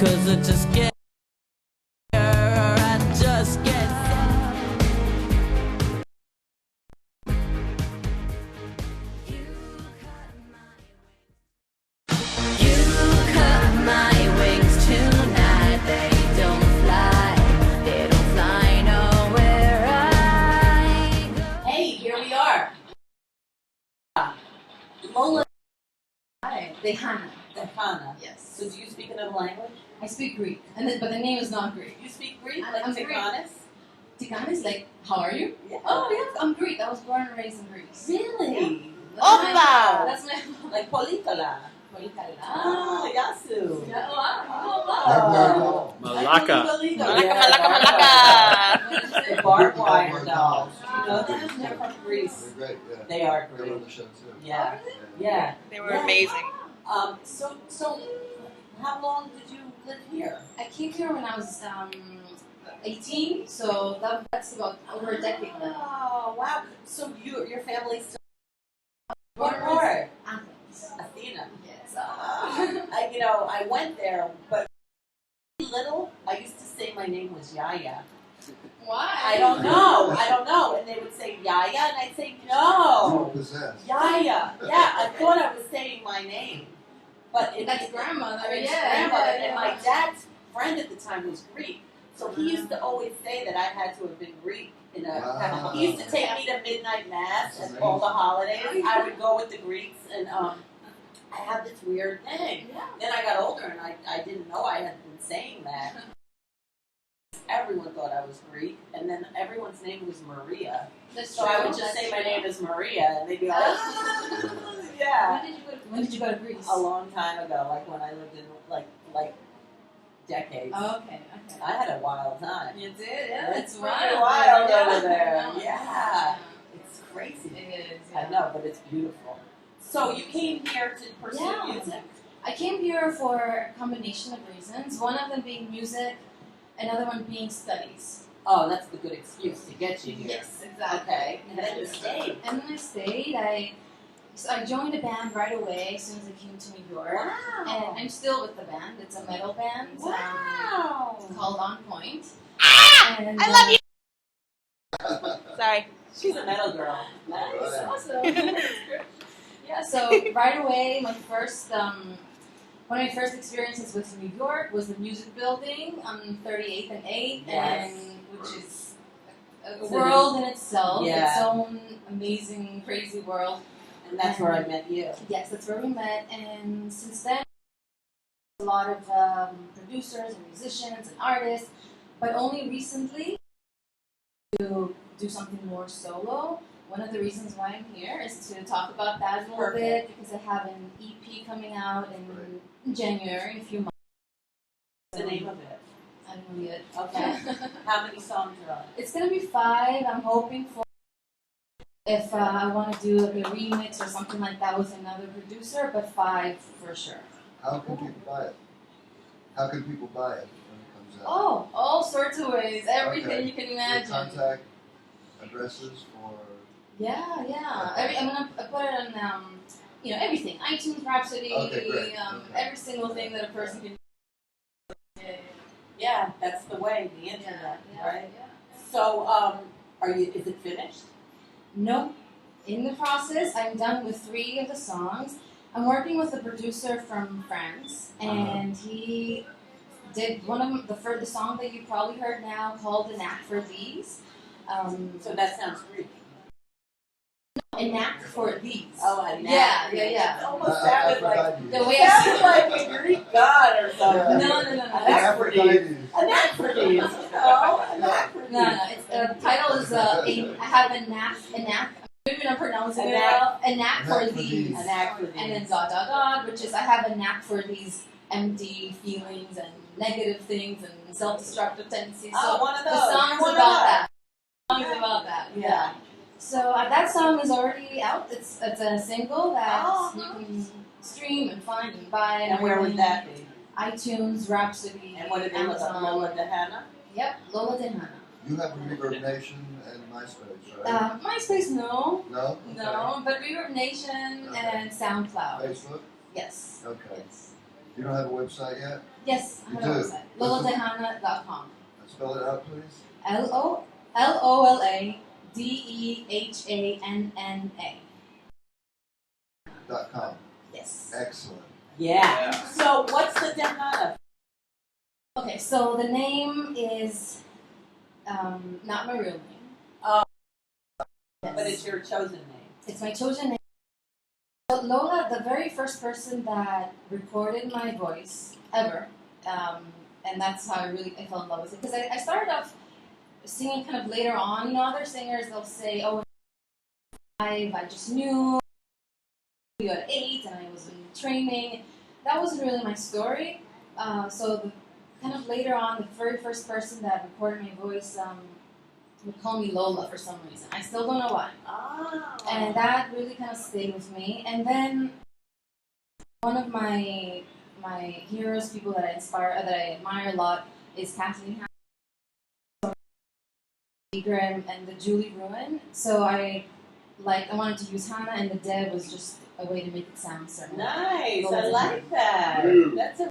'cause I just get LoLa. Hi. HaNNa. HaNNa. Yes. So do you speak another language? I speak Greek, but the name is not Greek. You speak Greek? I'm Like Greek. Tiganis? Tiganis, like, how are you? Yeah. Oh, yeah, I'm Greek. I was born and raised in Greece. Really? Opa! That's my Like Politala. Ah, Yasu. yeah, wow. Malacca. Malacca. The barbed wire dolls. You know them? They're from Greece. They're great, yeah. They are They're on great. the show too. Yeah. Yeah. They were amazing. So how long did you live here? I came here when I was 18, so that's about over a decade now. Oh, wow. So your family's still Born what and part? raised in Athens. Athena. Yes. I went there, but little, I used to say my name was Yaya. Why? I don't know. And they would say Yaya, and I'd say You no. were possessed. Yaya. Yeah, I thought I was saying my name. But That's grandmother. it's Yeah, grandmother, yeah, and my dad's friend at the time was Greek. So he used to always say that I had to have been Greek. Wow. He used to take me to midnight mass at all the holidays. I would go with the Greeks, and I had this weird thing. Yeah. Then I got older, and I didn't know I had been saying that. Everyone thought I was Greek, and then everyone's name was Maria. That's So true. I would just say my name is Maria, and they'd be like, yeah. When did you go to Greece? A long time ago, like when I lived in like decades. Oh, okay, okay. I had a wild time. You did? Yeah, It's it's pretty wild. wild Yeah. over there. Yeah. Yeah. It's crazy. It is. I know, but it's beautiful. So you came here to pursue Yeah. music? I came here for a combination of reasons. One of them being music, another one being studies. Oh, that's the good excuse to get you here. Yes, exactly. Okay. And then you stayed. And then I stayed. I joined a band right away as soon as I came to New York. Wow. And I'm still with the band. It's a metal band. Wow. Called On Point. And, I love you. Sorry. She's a metal girl. Nice, Right. awesome. Yeah, so right away, my first, one of my first experiences with New York was the music building on 38th and 8th, Yes. and which is a It's world in itself, Yeah. its own amazing, crazy world. And that's where I met you. Yes, that's where we met, and since then, a lot of producers and musicians and artists, but only recently to do something more solo. One of the reasons why I'm here is to talk about that a little Perfect. bit, because I have an EP coming out in January, in a few months. What's the name of it? I don't know yet. Okay. How many songs are on it? It's gonna be 5. I'm hoping for, if I want to do like a remix or something like that with another producer, but 5 for sure. How can people buy it? How can people buy it when it comes out? Oh, all sorts of ways. Everything Okay. you can Your imagine. contact addresses for... Yeah, yeah. Okay. I'm gonna put it on, everything. iTunes, Rhapsody, Okay, great. Okay. every single thing that a person can. Yeah, that's the way, the internet, Yeah, right? yeah. So, is it finished? No, in the process, I'm done with 3 of the songs. I'm working with a producer from France, and he did one of the song that you probably heard now called "A Knack for These." So that sounds Greek. A knack for these. Oh, a knack. Yeah. It almost sounded like Aphrodite. The way I sounded like a Greek god or something. No. A knack for these. Aphrodite. A knack for these. You know, a knack for these. No. It's, the title is I have a knack. Maybe I'm pronouncing it well. A knack for these. A knack for these. And then ... which is I have a knack for these empty feelings and negative things and self-destructive tendencies. Oh, So one of those. the song's One of about us. that. The song's about that. Yeah. So that song is already out. It's a single that you can stream and find and buy. And where would that be? iTunes, Rhapsody, And what did they look up? Amazon. LoLa to HaNNa? Yep, LoLa HaNNa. You have a Reverb Nation and MySpace, right? MySpace, no. No? No, but Reverb Nation Okay. and SoundCloud. Facebook? Yes. Okay. Yes. You don't have a website yet? Yes, I have a You do? website. LolaDehanna.com. Spell it out, please. LOLADEHANNA. .com. Yes. Excellent. Yeah. So what's the DeHaNNa? Okay, so the name is not my real name. Oh. Yes. But it's your chosen name. It's my chosen name. So Lola, the very first person that recorded my voice ever, and that's how I fell in love with it. Because I started off singing kind of later on. You know, other singers, they'll say, oh, I just knew you at 8 and I was in training. That wasn't really my story. So the kind of later on, the very first person that recorded my voice would call me Lola for some reason. I still don't know why. Oh. And that really kind of stayed with me. And then one of my heroes, people that I admire a lot, is Kathleen and the Julie Ruin. So I wanted to use HaNNa, and the DaY was just a way to make it sound certain. Nice. Lola I like that. Ooh. That's a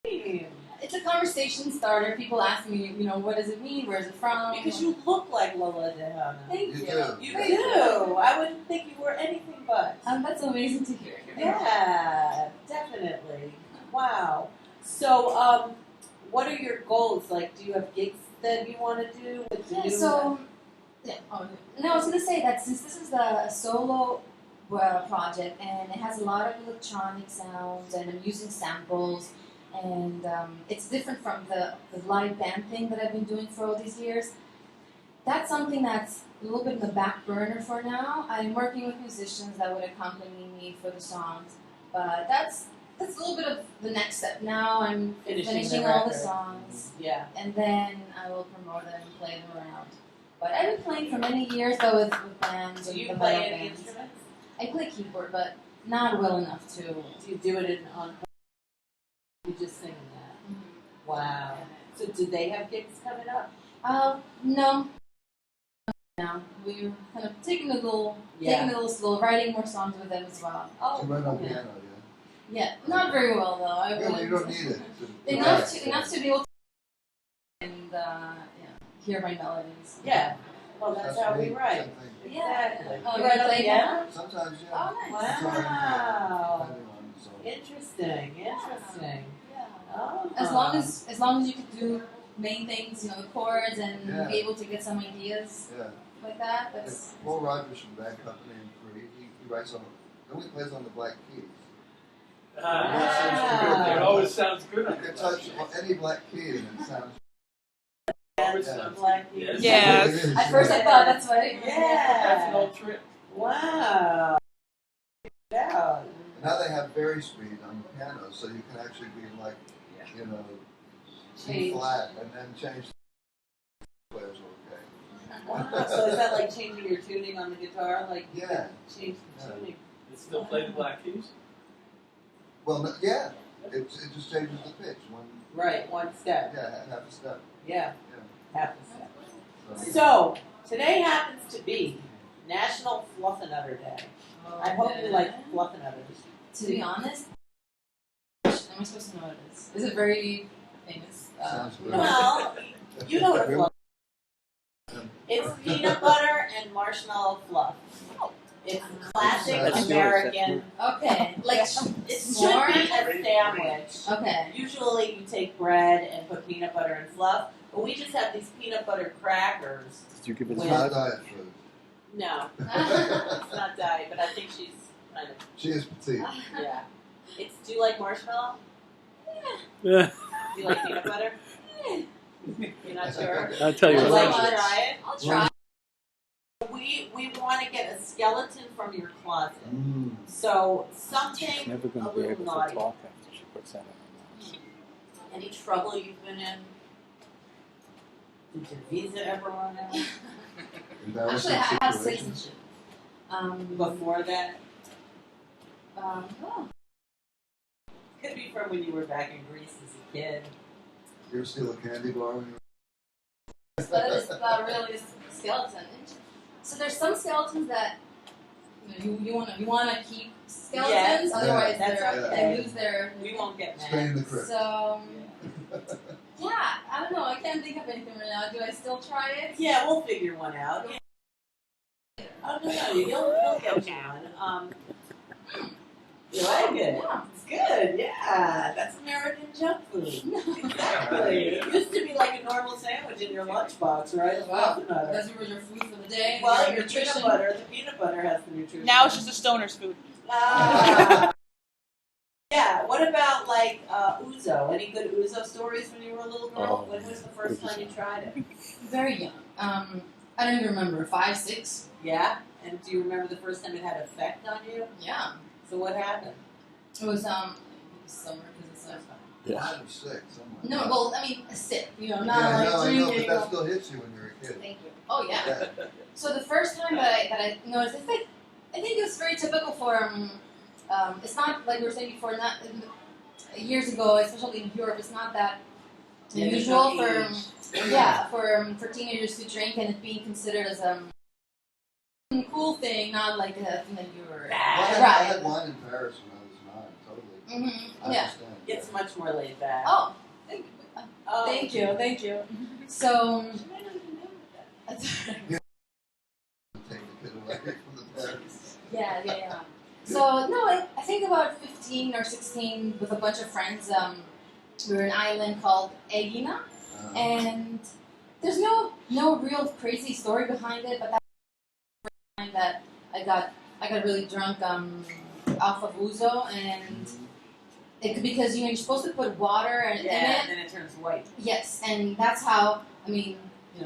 name. It's a conversation starter. People ask me, you know, what does it mean? Where's it from? Because you look like Lola DeHaNna. Thank You you. do. You Thank do. I wouldn't think you were anything but. That's amazing to hear. Yeah, definitely. Wow. So, what are your goals? Like, do you have gigs that you want to do with the Yeah, new? so, yeah. Oh, no, I was going to say that since this is a solo project and it has a lot of electronic sounds and I'm using samples and it's different from the live band thing that I've been doing for all these years, that's something that's a little bit in the back burner for now. I'm working with musicians that would accompany me for the songs, but that's a little bit of the next step. Now I'm finishing the all the record. songs. Yeah. And then I will promote them and play them around. But I've been playing for many years, though, with bands. Do and you the play metal any bands. instruments? I play keyboard, but not well enough to. Do you do it on? You just sing that. Wow. So, do they have gigs coming up? No. No, we're kind of taking it a little slow, writing more songs with them as well. Oh, You write on yeah. piano, Yeah, not very well though. yeah? Yeah, well, you don't need it. enough to be able to and hear my melodies. Yeah. Well, that's how we neat. write. Something. Exactly. Oh, You you know play piano? Sometimes, yeah. Oh, nice. Wow. Depending on the song. Interesting. Yeah. Oh. As long as you can do main things, you know, the chords and Yeah. be able to get some ideas Yeah. like that. That's Paul Rogers from Bad Company and Free, he writes on, he plays on the black keys. Wow. It always sounds good You on can the touch any black key and it sounds. That's Yeah. black Yes. Yeah. It is, at first I thought that's what it That's an Yeah. old trick. Wow. Yeah. Now they have vary speed on the piano, so you can actually be like, you know, C Change. flat and then change the players okay. Wow. So is that like changing your tuning on the guitar? Like you Yeah. can change the tuning. They still play the black keys? Well, yeah, it just changes the pitch. Right. One step. Half a step. Yeah. Yeah. Half a step. So, So today happens to be National Fluffernutter Day. I hope you like fluffernutters. To be honest, am I supposed to know what it is? Is it very famous? Sounds good. Well, you know what a fluff. Um, It's peanut butter and marshmallow fluff. It's classic That's American. Okay, like It should be more. a sandwich. Okay. Usually you take bread and put peanut butter and fluff, but we just have these peanut butter crackers. Did you give it It's With- not diet food. No, it's not diet, but I think she's kind of, She is petite. yeah. Do you like marshmallow? Yeah. Do you like peanut butter? You're not sure? I'll tell you Would you what. like to try it? I'll try. We want to get a skeleton from your closet. Mm. So She's something never going a to be little able to naughty. talk after she puts that in Any trouble you've been in? Did your visa ever run out? Embarrassing Actually, I have situations. citizenship. Before that? Oh. Could be from when you were back in Greece as a kid. You ever steal a candy bar when you But it's not really a skeleton. So there's some skeletons that you want to keep skeletons. Yeah, Otherwise, that's they lose their. We won't get Stay in the mad. crypt. So yeah, I don't know. I can't think of anything right now. Do I still try it? Yeah, we'll figure one out. Oh no, you'll get one. You like it? Yeah. It's good. Yeah, that's American junk food. Exactly. It used to be like a normal sandwich in your lunchbox, right? It's Wow. peanut butter. Those were your food for the day. Well, your your peanut butter. The peanut butter has the nutrition. Now it's just a stoner's food. Ah. Yeah. What about like ouzo? Any good ouzo stories when you were a little girl? Oh, When was the first time you tried it? Very young. I don't even remember. 5, 6. Yeah. And do you remember the first time it had effect on you? Yeah. So what happened? It was summer because it's Yeah. 5 or 6, something like no. that. Well, I mean a sip. You know, not Yeah, like I know, drinking. but that still hits you when you're a kid. Thank you. Oh yeah. Yeah. So the first time that I noticed, I think it's very typical for it's not like we were saying before, not years ago, especially in Europe, it's not that Yeah, there's usual no for teenagers to drink and it being considered as a cool thing, not like a thing that you were Well, I right. had wine in Paris when I was 9, totally. I Yeah. understand. It's much more laid back. Oh, thank you. Oh. Thank you. So. Take the kid away from the parents. Yeah. So no, I think about 15 or 16 with a bunch of friends. We were in an island called HaNNa, and there's no real crazy story behind it, but that's the first time that I got really drunk off of ouzo, and because you're supposed to put water in it. And then it turns white. Yes, and that's how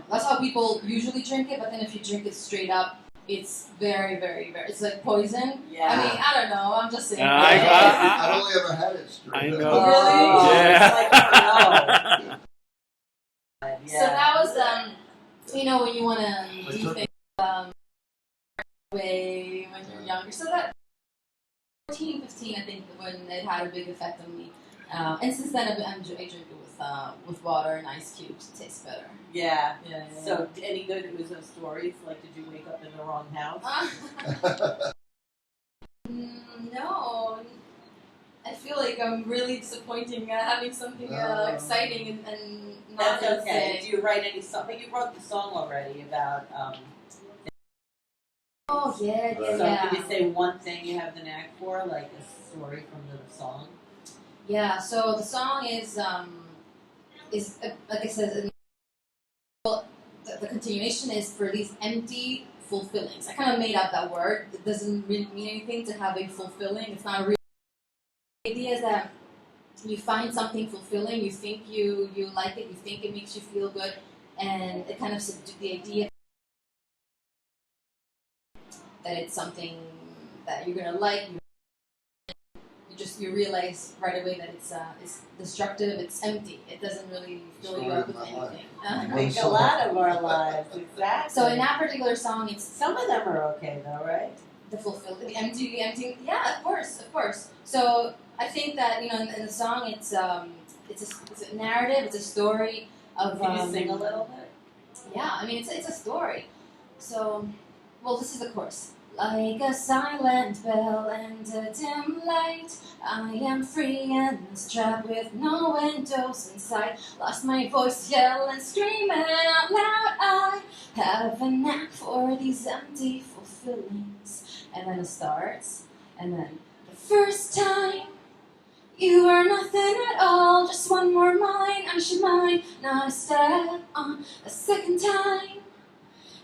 that's how people usually drink it. But then if you drink it straight up, it's very, very, very. It's like poison. Yeah. I mean, I don't know. I'm just saying. I've only ever had it straight. I know. Oh, really? Yeah. It's like, oh. So that was when you want to do things way when you're younger. So that 14, 15, I think, when it had a big effect on me. And since then, I drink it with water and ice cubes. It tastes better. Yeah. Yeah. So, any good ouzo stories? Like, did you wake up in the wrong house? No. I feel like I'm really disappointing having something exciting and not That's okay. say. Do you write any song? But you wrote the song already about. Oh yeah. So can you say one thing you have the knack for, like a story from the song? Yeah. So the song is like I said. Well, the continuation is for these empty fulfillings. I kind of made up that word. It doesn't really mean anything to have a fulfilling. It's not a real. The idea is that you find something fulfilling. You think you like it. You think it makes you feel good, and it kind of the idea that it's something that you're gonna like. You realize right away that it's destructive. It's empty. It doesn't really fill you up with anything. I think a lot of our lives, exactly. So in that particular song, it's some of them are okay though, right? the empty. Yeah, of course. So I think that in the song, it's a narrative. It's a story of. Can you sing a little bit? Yeah, I mean it's a story. So, well, this is the chorus. Like a silent bell and a dim light, I am free in this trap with no windows inside. Lost my voice, yell and scream out loud. I have a knack for these empty fulfillings. And then it starts, and then the first time you are nothing at all, just one more mine, I should mind, not a step on. The second time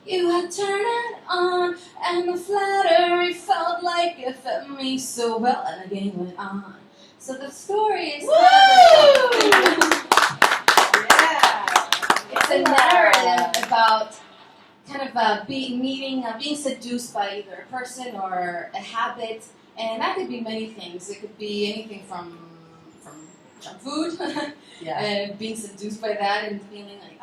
you had turned it on, and the flattery felt like it fit me so well, and the game went on. So the story is it's a narrative about kind of being seduced by either a person or a habit, and that could be many things. It could be anything from junk food, being seduced by that and feeling like,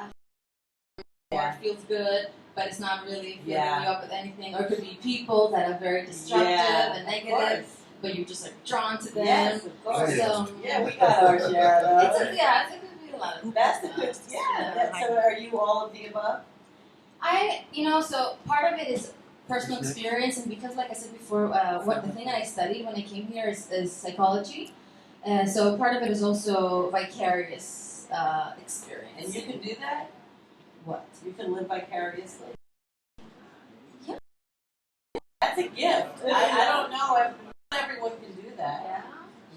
it feels good, but it's not really filling you up with anything. Or it could be people that are very destructive and negative, but you're just like drawn to them. Yes, of course. So, we got our share though. it's it could be a lot of That's the good. So are you all of the above? so part of it is personal Yes, Nick? experience, and because, like I said before, what the thing that I studied when I came here is psychology, and so part of it is also vicarious experience. And you can do that? What? You can live vicariously? Yeah. That's a gift. I don't know. Not everyone can do that.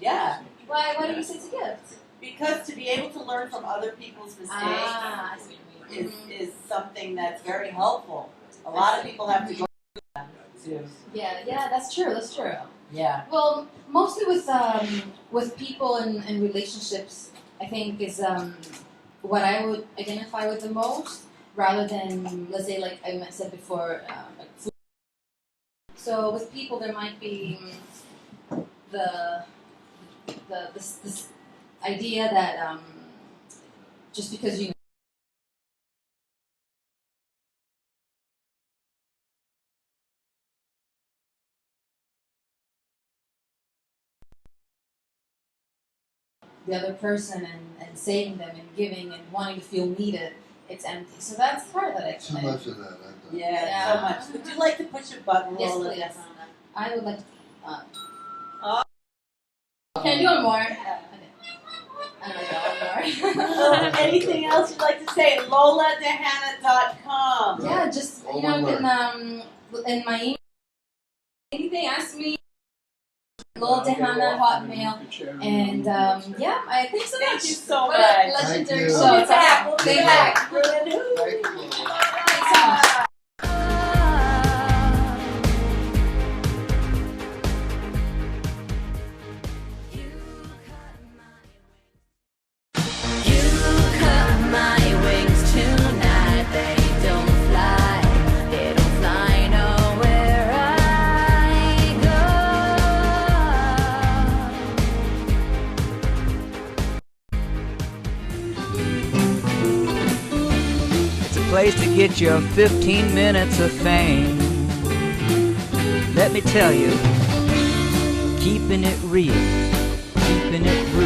Yeah. Yeah. Why do you say it's a gift? Because to be able to learn from other people's mistakes I see what you mean. is something that's very helpful. A lot of people have to go through that too. Yeah, that's true. That's true. Yeah. Well, mostly with people and relationships, I think is what I would identify with the most, rather than, let's say, like I said before, like food. So with people, there might be this idea that just because you the other person and saving them and giving and wanting to feel needed, it's empty. So that's part of it, Too actually. much of that, I thought. Yeah, Yeah. so much. Would you like to push a button, Yes, Lola? please. I would like to. Oh. Can I do one more? Okay. I don't know, one more. Anything else you'd like to say? LoLa-HaNNa.com. Yeah, just All you know, one can in my email, anything, ask me. I'll get HaNNa, off Hotmail, and share and yeah, I thank so Thank much. you so What much. a legendary Thank you. show. We'll be back. We'll be Stay back. Thank you, Lola. Thanks so much. You cut my wings tonight. They don't fly. They don't fly nowhere I It's a place to get your 15 minutes of fame. Let me tell you, keeping it real, keeping it real.